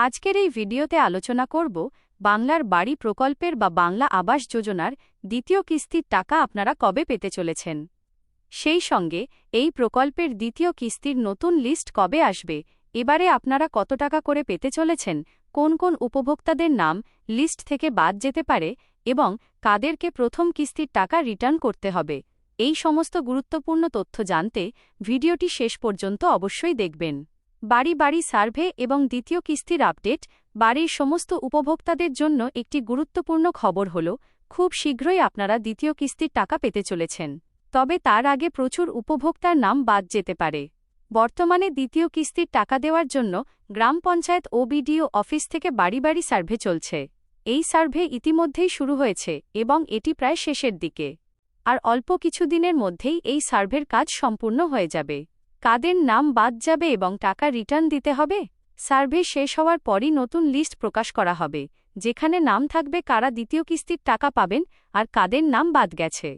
আজকের এই ভিডিওতে আলোচনা করব বাংলার বাড়ি প্রকল্পের বা বাংলা আবাস যোজনার দ্বিতীয় কিস্তির টাকা আপনারা কবে পেতে চলেছেন। সেই সঙ্গে এই প্রকল্পের দ্বিতীয় কিস্তির নতুন লিস্ট কবে আসবে, এবারে আপনারা কত টাকা করে পেতে চলেছেন, কোন কোন উপভোক্তাদের নাম লিস্ট থেকে বাদ যেতে পারে এবং কাদেরকে প্রথম কিস্তির টাকা রিটার্ন করতে হবে, এই সমস্ত গুরুত্বপূর্ণ তথ্য জানতে ভিডিওটি শেষ পর্যন্ত অবশ্যই দেখবেন। বাড়ি বাড়ি সার্ভে এবং দ্বিতীয় কিস্তির আপডেট। বাড়ির সমস্ত উপভোক্তাদের জন্য একটি গুরুত্বপূর্ণ খবর হল, খুব শীঘ্রই আপনারা দ্বিতীয় কিস্তির টাকা পেতে চলেছেন। তবে তার আগে প্রচুর উপভোক্তার নাম বাদ যেতে পারে। বর্তমানে দ্বিতীয় কিস্তির টাকা দেওয়ার জন্য গ্রাম পঞ্চায়েত ও বিডিও অফিস থেকে বাড়ি বাড়ি সার্ভে চলছে। এই সার্ভে ইতিমধ্যেই শুরু হয়েছে এবং এটি প্রায় শেষের দিকে। আর অল্প কিছুদিনের মধ্যেই এই সার্ভের কাজ সম্পূর্ণ হয়ে যাবে। কাদের নাম বাদ যাবে এবং টাকা রিটার্ন দিতে হবে, সার্ভে শেষ হওয়ার পরই নতুন লিস্ট প্রকাশ করা হবে, যেখানে নাম থাকবে কারা দ্বিতীয় কিস্তির টাকা পাবেন আর কাদের নাম বাদ গেছে।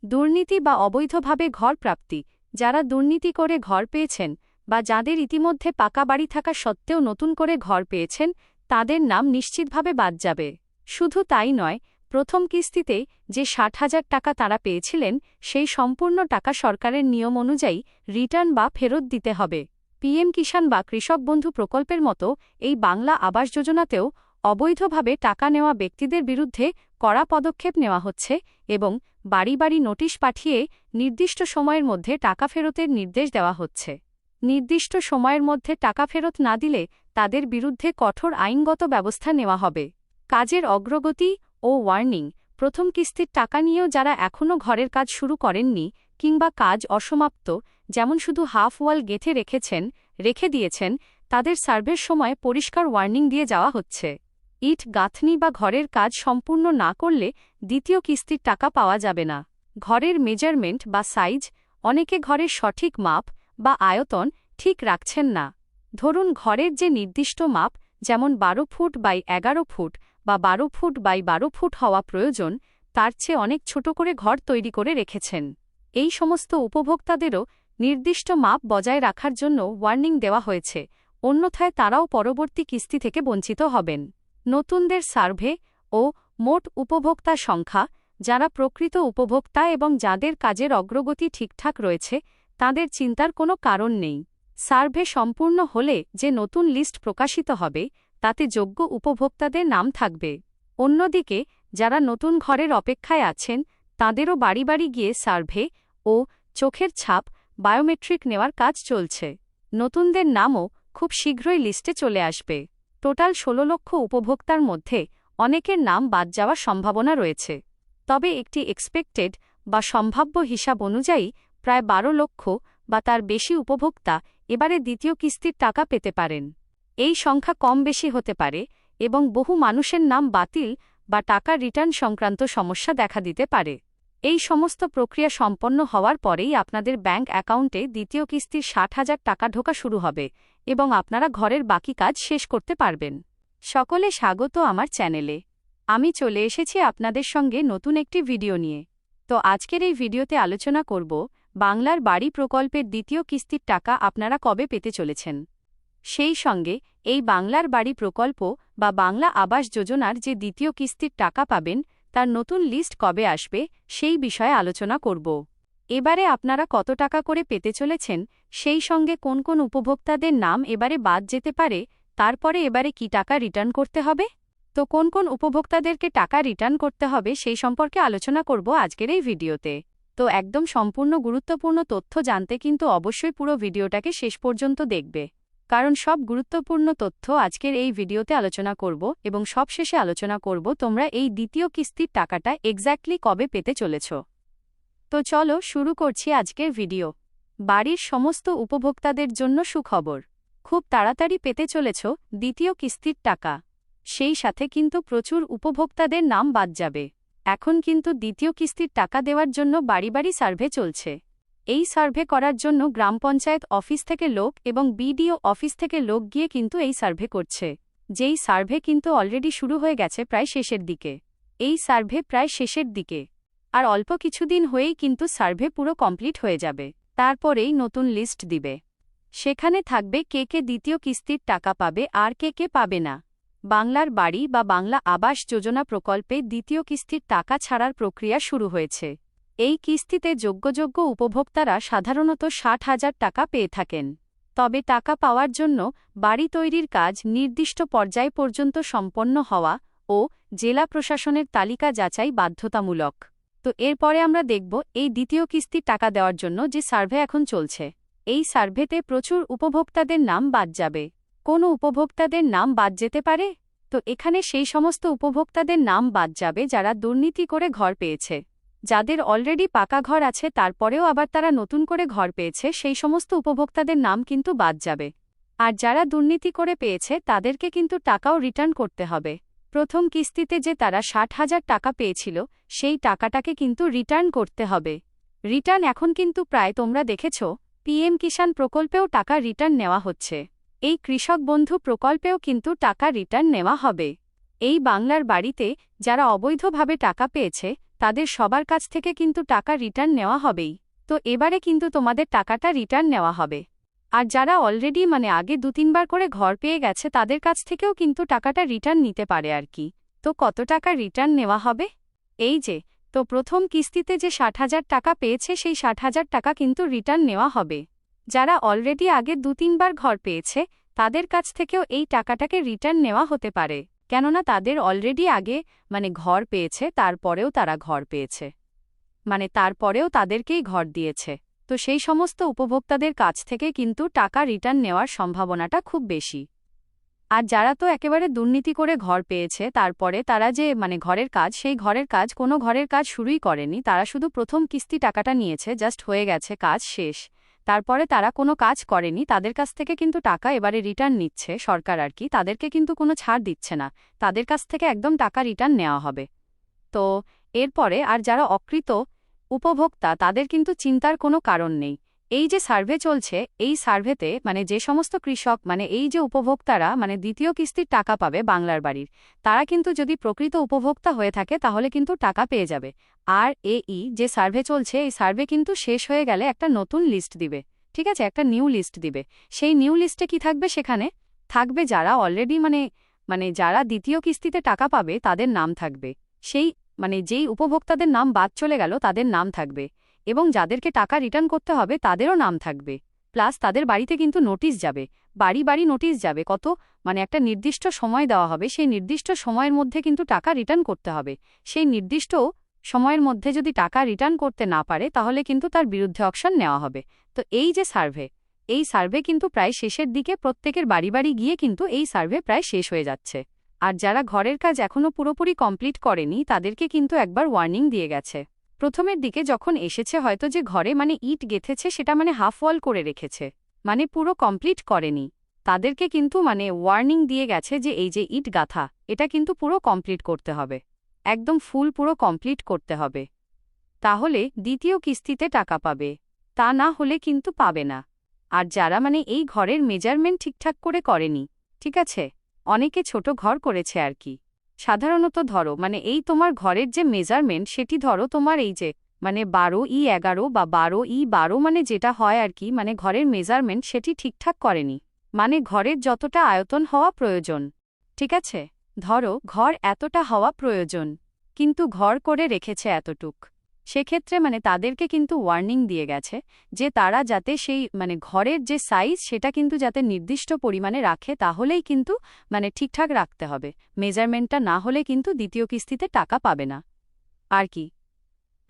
দুর্নীতি বা অবৈধভাবে ঘর প্রাপ্তি। যারা দুর্নীতি করে ঘর পেয়েছেন বা যাদের ইতিমধ্যে পাকা বাড়ি থাকা সত্ত্বেও নতুন করে ঘর পেয়েছেন, তাদের নাম নিশ্চিতভাবে বাদ যাবে। শুধু তাই নয়, প্রথম কিস্তিতে যে ৬০,০০০ টাকা তাঁরা পেয়েছিলেন, সেই সম্পূর্ণ টাকা সরকারের নিয়ম অনুযায়ী রিটার্ন বা ফেরত দিতে হবে। পিএম কিষাণ বা কৃষক বন্ধু প্রকল্পের মতো এই বাংলা আবাস যোজনাতেও অবৈধভাবে টাকা নেওয়া ব্যক্তিদের বিরুদ্ধে কড়া পদক্ষেপ নেওয়া হচ্ছে এবং বাড়ি বাড়ি নোটিশ পাঠিয়ে নির্দিষ্ট সময়ের মধ্যে টাকা ফেরতের নির্দেশ দেওয়া হচ্ছে। নির্দিষ্ট সময়ের মধ্যে টাকা ফেরত না দিলে তাদের বিরুদ্ধে কঠোর আইনগত ব্যবস্থা নেওয়া হবে। কাজের অগ্রগতি ও ওয়ার্নিং। প্রথম কিস্তির টাকা নিয়েও যারা এখনও ঘরের কাজ শুরু করেননি কিংবা কাজ অসমাপ্ত, যেমন শুধু হাফ ওয়াল গেঁথে রেখে দিয়েছেন, তাদের সার্ভের সময় পরিষ্কার ওয়ার্নিং দিয়ে যাওয়া হচ্ছে। ইট গাঁথনি বা ঘরের কাজ সম্পূর্ণ না করলে দ্বিতীয় কিস্তির টাকা পাওয়া যাবে না। ঘরের মেজারমেন্ট বা সাইজ। অনেকে ঘরের সঠিক মাপ বা আয়তন ঠিক রাখছেন না। ধরুন, ঘরের যে নির্দিষ্ট মাপ, যেমন ১২ ফুট বাই ১১ ফুট বা ১২ ফুট বাই ১২ ফুট হওয়া প্রয়োজন, তার চেয়ে অনেক ছোট করে ঘর তৈরি করে রেখেছেন। এই সমস্ত উপভোক্তাদেরও নির্দিষ্ট মাপ বজায় রাখার জন্য ওয়ার্নিং দেওয়া হয়েছে, অন্যথায় তারাও পরবর্তী কিস্তি থেকে বঞ্চিত হবেন। নতুনদের সার্ভে ও মোট উপভোক্তা সংখ্যা। যারা প্রকৃত উপভোক্তা এবং যাদের কাজের অগ্রগতি ঠিকঠাক রয়েছে, তাদের চিন্তার কোনো কারণ নেই। সার্ভে সম্পূর্ণ হলে যে নতুন লিস্ট প্রকাশিত হবে, তাতে যোগ্য উপভোক্তাদের নাম থাকবে। অন্যদিকে যারা নতুন ঘরের অপেক্ষায় আছেন, তাঁদেরও বাড়ি বাড়ি গিয়ে সার্ভে ও চোখের ছাপ বায়োমেট্রিক নেওয়ার কাজ চলছে। নতুনদের নামও খুব শীঘ্রই লিস্টে চলে আসবে। টোটাল ১৬ লক্ষ উপভোক্তার মধ্যে অনেকের নাম বাদ যাওয়ার সম্ভাবনা রয়েছে। তবে একটি এক্সপেক্টেড বা সম্ভাব্য হিসাব অনুযায়ী প্রায় ১২ লক্ষ বা তার বেশি উপভোক্তা এবারে দ্বিতীয় কিস্তির টাকা পেতে পারেন। এই সংখ্যা কম বেশি হতে পারে এবং বহু মানুষের নাম বাতিল বা টাকা রিটার্ন সংক্রান্ত সমস্যা দেখা দিতে পারে। এই সমস্ত প্রক্রিয়া সম্পন্ন হওয়ার পরেই আপনাদের ব্যাংক অ্যাকাউন্টে দ্বিতীয় কিস্তির ৬০,০০০ টাকা ঢোকা শুরু হবে এবং আপনারা ঘরের বাকি কাজ শেষ করতে পারবেন। সকলে স্বাগত আমার চ্যানেলে। আমি চলে এসেছি আপনাদের সঙ্গে নতুন একটি ভিডিও নিয়ে। তো আজকের এই ভিডিওতে আলোচনা করব বাংলার বাড়ি প্রকল্পের দ্বিতীয় কিস্তির টাকা আপনারা কবে পেতে চলেছেন। সেই সঙ্গে এই বাংলার বাড়ি প্রকল্প বা বাংলা আবাস যোজনার যে দ্বিতীয় কিস্তির টাকা পাবেন, তার নতুন লিস্ট কবে আসবে সেই বিষয়ে আলোচনা করব। এবারে আপনারা কত টাকা করে পেতে চলেছেন, সেই সঙ্গে কোন কোন উপভোক্তাদের নাম এবারে বাদ যেতে পারে, তারপরে এবারে কি টাকা রিটার্ন করতে হবে, তো কোন কোন উপভোক্তাদেরকে টাকা রিটার্ন করতে হবে সেই সম্পর্কে আলোচনা করব আজকের এই ভিডিওতে। তো একদম সম্পূর্ণ গুরুত্বপূর্ণ তথ্য জানতে কিন্তু অবশ্যই পুরো ভিডিওটাকে শেষ পর্যন্ত দেখবে, কারণ সব গুরুত্বপূর্ণ তথ্য আজকের এই ভিডিওতে আলোচনা করব এবং সবশেষে আলোচনা করব তোমরা এই দ্বিতীয় কিস্তির টাকাটা এক্স্যাক্টলি কবে পেতে চলেছ। তো চলো শুরু করছি আজকের ভিডিও। বাড়ির সমস্ত উপভোক্তাদের জন্য সুখবর, খুব তাড়াতাড়ি পেতে চলেছ দ্বিতীয় কিস্তির টাকা। সেই সাথে কিন্তু প্রচুর উপভোক্তাদের নাম বাদ যাবে। এখন কিন্তু দ্বিতীয় কিস্তির টাকা দেওয়ার জন্য বাড়ি বাড়ি সার্ভে চলছে। এই সার্ভে করার জন্য গ্রাম পঞ্চায়েত অফিস থেকে লোক এবং বিডিও অফিস থেকে লোক গিয়ে কিন্তু এই সার্ভে করছে। যেই সার্ভে কিন্তু অলরেডি শুরু হয়ে গেছে প্রায় শেষের দিকে। এই সার্ভে প্রায় শেষের দিকে, আর অল্প কিছুদিন হয়েই কিন্তু সার্ভে পুরো কমপ্লিট হয়ে যাবে। তারপরেই নতুন লিস্ট দিবে। সেখানে থাকবে কে কে দ্বিতীয় কিস্তির টাকা পাবে আর কে কে পাবে না। বাংলার বাড়ি বা বাংলা আবাস যোজনা প্রকল্পে দ্বিতীয় কিস্তির টাকা ছাড়ার প্রক্রিয়া শুরু হয়েছে। এই কিস্তিতে যোগ্য উপভোক্তারা সাধারণত ৬০,০০০ টাকা পেয়ে থাকেন। তবে টাকা পাওয়ার জন্য বাড়ি তৈরির কাজ নির্দিষ্ট পর্যায় পর্যন্ত সম্পন্ন হওয়া ও জেলা প্রশাসনের তালিকা যাচাই বাধ্যতামূলক। তো এরপরে আমরা দেখব এই দ্বিতীয় কিস্তির টাকা দেওয়ার জন্য যে সার্ভে এখন চলছে। এই সার্ভেতে প্রচুর উপভোক্তাদের নাম বাদ যাবে। কোন উপভোক্তাদের নাম বাদ যেতে পারে? তো এখানে সেই সমস্ত উপভোক্তাদের নাম বাদ যাবে যারা দুর্নীতি করে ঘর পেয়েছে। যাদের অলরেডি পাকা ঘর আছে তারপরেও আবার তারা নতুন করে ঘর পেয়েছে, সেই সমস্ত উপভোক্তাদের নাম কিন্তু বাদ যাবে। আর যারা দুর্নীতি করে পেয়েছে তাদেরকে কিন্তু টাকাও রিটার্ন করতে হবে। প্রথম কিস্তিতে যে তারা ৬০,০০০ টাকা পেয়েছিল সেই টাকাটাকে কিন্তু রিটার্ন করতে হবে। রিটার্ন এখন কিন্তু প্রায় তোমরা দেখেছ পিএম কিষাণ প্রকল্পেও টাকা রিটার্ন নেওয়া হচ্ছে। এই কৃষক বন্ধু প্রকল্পেও কিন্তু টাকা রিটার্ন নেওয়া হবে। এই বাংলার বাড়িতে যারা অবৈধভাবে টাকা পেয়েছে তাদের সবার কাছ থেকে কিন্তু টাকা রিটার্ন নেওয়া হবেই। তো এবারে কিন্তু তোমাদের টাকাটা রিটার্ন নেওয়া হবে। আর যারা অলরেডি আগে ২-৩ বার করে ঘর পেয়ে গেছে তাদের কাছ থেকেও কিন্তু টাকাটা রিটার্ন নিতে পারে আর কি। তো কত টাকা রিটার্ন নেওয়া হবে? এই যে, তো প্রথম কিস্তিতে যে ৬০,০০০ টাকা পেয়েছে সেই ৬০,০০০ টাকা কিন্তু রিটার্ন নেওয়া হবে। যারা অলরেডি আগে ২-৩ বার ঘর পেয়েছে তাদের কাছ থেকেও এই টাকাটাকে রিটার্ন নেওয়া হতে পারে, কেননা তাদের অলরেডি আগে ঘর পেয়েছে, তারপরেও তারা ঘর পেয়েছে, তারপরেও তাদেরকেই ঘর দিয়েছে। তো সেই সমস্ত উপভোক্তাদের কাছ থেকে কিন্তু টাকা রিটার্ন নেওয়ার সম্ভাবনাটা খুব বেশি। আর যারা তো একেবারে দুর্নীতি করে ঘর পেয়েছে তারপরে তারা যে ঘরের কাজ, সেই ঘরের কাজ কোনো ঘরের কাজ শুরুই করেনি, তারা শুধু প্রথম কিস্তি টাকাটা নিয়েছে, জাস্ট হয়ে গেছে, কাজ শেষ, তারপরে তারা কোনো কাজ করেনি, তাদের কাছ থেকে কিন্তু টাকা এবারে রিটার্ন নিচ্ছে সরকার আর কি। তাদেরকে কিন্তু কোনো ছাড় দিচ্ছে না, তাদের কাছ থেকে একদম টাকা রিটার্ন নেওয়া হবে। তো এরপরে আর যারা অকৃত উপভোক্তা তাদের কিন্তু চিন্তার কোনো কারণ নেই। এই যে সার্ভে চলছে এই সার্ভেতে যে সমস্ত কৃষক এই যে উপভোক্তারা দ্বিতীয় কিস্তির টাকা পাবে বাংলার বাড়ির, তারা কিন্তু যদি প্রকৃত উপভোক্তা হয়ে থাকে তাহলে কিন্তু টাকা পেয়ে যাবে। আর এই যে সার্ভে চলছে এই সার্ভে কিন্তু শেষ হয়ে গেলে একটা নতুন লিস্ট দিবে, ঠিক আছে, একটা নিউ লিস্ট দিবে। সেই নিউ লিস্টে কি থাকবে? সেখানে থাকবে যারা অলরেডি যারা দ্বিতীয় কিস্তিতে টাকা পাবে তাদের নাম থাকবে, সেই যেই উপভোক্তাদের নাম বাদ চলে গেল তাদের নাম থাকবে, এবং যাদেরকে টাকা রিটার্ন করতে হবে তাদেরও নাম থাকবে। প্লাস তাদের বাড়িতে কিন্তু নোটিশ যাবে, বাড়ি বাড়ি নোটিশ যাবে, কত একটা নির্দিষ্ট সময় দেওয়া হবে, সেই নির্দিষ্ট সময়ের মধ্যে কিন্তু টাকা রিটার্ন করতে হবে। সেই নির্দিষ্ট সময়ের মধ্যে যদি টাকা রিটার্ন করতে না পারে তাহলে কিন্তু তার বিরুদ্ধে অ্যাকশন নেওয়া হবে। তো এই যে সার্ভে, এই সার্ভে কিন্তু প্রায় শেষের দিকে, প্রত্যেকের বাড়ি বাড়ি গিয়ে কিন্তু এই সার্ভে প্রায় শেষ হয়ে যাচ্ছে। আর যারা ঘরের কাজ এখনও পুরোপুরি কমপ্লিট করেনি তাদেরকে কিন্তু একবার ওয়ার্নিং দিয়ে গেছে। প্রথমের দিকে যখন এসেছে হয়তো যে ঘরে ইট গেঁথেছে সেটা হাফ ওয়াল করে রেখেছে, পুরো কমপ্লিট করেনি, তাদেরকে কিন্তু ওয়ার্নিং দিয়ে গেছে যে এই যে ইট গাঁথা এটা কিন্তু পুরো কমপ্লিট করতে হবে, একদম ফুল পুরো কমপ্লিট করতে হবে, তাহলে দ্বিতীয় কিস্তিতে টাকা পাবে, তা না হলে কিন্তু পাবে না। আর যারা এই ঘরের মেজারমেন্ট ঠিকঠাক করে করেনি, ঠিক আছে, অনেকে ছোট ঘর করেছে আর কি, সাধারণত ধরো এই তোমার ঘরের যে মেজারমেন্ট সেটি ধরো তোমার এই যে 12x11 বা 12x12 যেটা হয় আর কি, ঘরের মেজারমেন্ট সেটি ঠিকঠাক করেনি, ঘরের যতটা আয়তন হওয়া প্রয়োজন, ঠিক আছে, ধরো ঘর এতটা হওয়া প্রয়োজন কিন্তু ঘর করে রেখেছে এতটুক, সেক্ষেত্রে তাদেরকে কিন্তু ওয়ার্নিং দিয়ে গেছে যে তারা যাতে সেই ঘরের যে সাইজ সেটা কিন্তু যাতে নির্দিষ্ট পরিমাণে রাখে, তাহলেই কিন্তু ঠিকঠাক রাখতে হবে, মেজারমেন্টটা না হলে কিন্তু দ্বিতীয় কিস্তিতে টাকা পাবে না আর কি।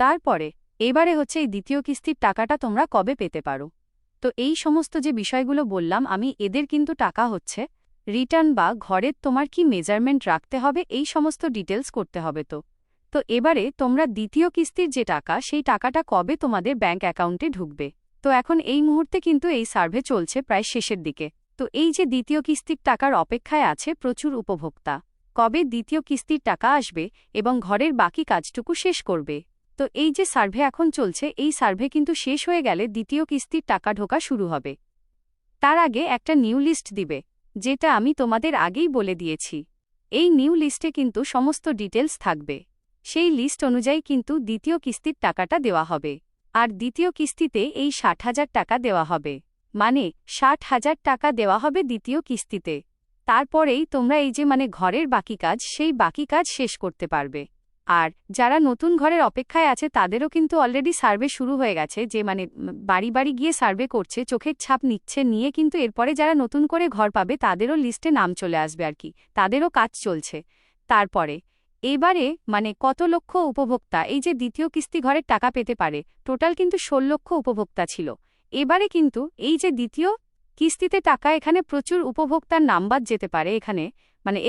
তারপরে এবারে হচ্ছে এই দ্বিতীয় কিস্তির টাকাটা তোমরা কবে পেতে পারো। তো এই সমস্ত যে বিষয়গুলো বললাম আমি, এদের কিন্তু টাকা হচ্ছে রিটার্ন বা ঘরের তোমার কি মেজারমেন্ট রাখতে হবে এই সমস্ত ডিটেলস করতে হবে। তো এবারে তোমরা দ্বিতীয় কিস্তির যে টাকা সেই টাকাটা কবে তোমাদের ব্যাংক অ্যাকাউন্টে ঢুকবে। তো এখন এই মুহূর্তে কিন্তু এই সার্ভে চলছে প্রায় শেষের দিকে। তো এই যে দ্বিতীয় কিস্তির টাকার অপেক্ষায় আছে প্রচুর উপভোক্তা, কবে দ্বিতীয় কিস্তির টাকা আসবে এবং ঘরের বাকি কাজটুকু শেষ করবে। তো এই যে সার্ভে এখন চলছে এই সার্ভে কিন্তু শেষ হয়ে গেলে দ্বিতীয় কিস্তির টাকা ঢোকা শুরু হবে। তার আগে একটা নিউ লিস্ট দিবে, যেটা আমি তোমাদের আগেই বলে দিয়েছি। এই নিউ লিস্টে কিন্তু সমস্ত ডিটেলস থাকবে, সেই লিস্ট অনুযায়ী কিন্তু দ্বিতীয় কিস্তির টাকাটা দেওয়া হবে। আর দ্বিতীয় কিস্তিতে এই ৬০,০০০ টাকা দেওয়া হবে, মানে 60,000 টাকা দেওয়া হবে দ্বিতীয় কিস্তিতে। তারপরেই তোমরা এই যে ঘরের বাকি কাজ, সেই বাকি কাজ শেষ করতে পারবে। আর যারা নতুন ঘরের অপেক্ষায় আছে তাদেরও কিন্তু অলরেডি সার্ভে শুরু হয়ে গেছে, যে বাড়ি বাড়ি গিয়ে সার্ভে করছে, চোখের ছাপ নিচ্ছে, নিয়ে কিন্তু এরপরে যারা নতুন করে ঘর পাবে তাদেরও লিস্টে নাম চলে আসবে আর কি, তাদেরও কাজ চলছে। তারপরে এবারে কত লক্ষ উপভোক্তা এই যে দ্বিতীয় কিস্তি ঘরের টাকা পেতে পারে, টোটাল কিন্তু 16 লক্ষ উপভোক্তা ছিল। এবারে কিন্তু এই যে দ্বিতীয় কিস্তিতে টাকা, এখানে প্রচুর উপভোক্তার নাম বাদ যেতে পারে, এখানে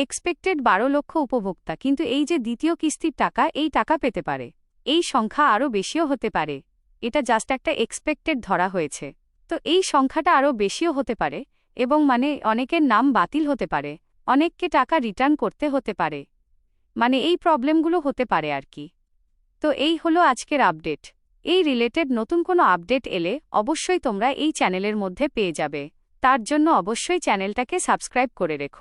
এক্সপেক্টেড 12 লক্ষ উপভোক্তা, কিন্তু এই যে দ্বিতীয় কিস্তির টাকা, এই টাকা পেতে পারে। এই সংখ্যা আরও বেশিও হতে পারে, এটা জাস্ট একটা এক্সপেক্টেড ধরা হয়েছে। তো এই সংখ্যাটা আরও বেশিও হতে পারে, এবং অনেকের নাম বাতিল হতে পারে, অনেককে টাকা রিটার্ন করতে হতে পারে, এই প্রবলেমগুলো হতে পারে আর কি। তো এই হলো আজকের আপডেট। এই রিলেটেড নতুন কোনো আপডেট এলে অবশ্যই তোমরা এই চ্যানেলের মধ্যে পেয়ে যাবে। তার জন্য অবশ্যই চ্যানেলটাকে সাবস্ক্রাইব করে রেখো।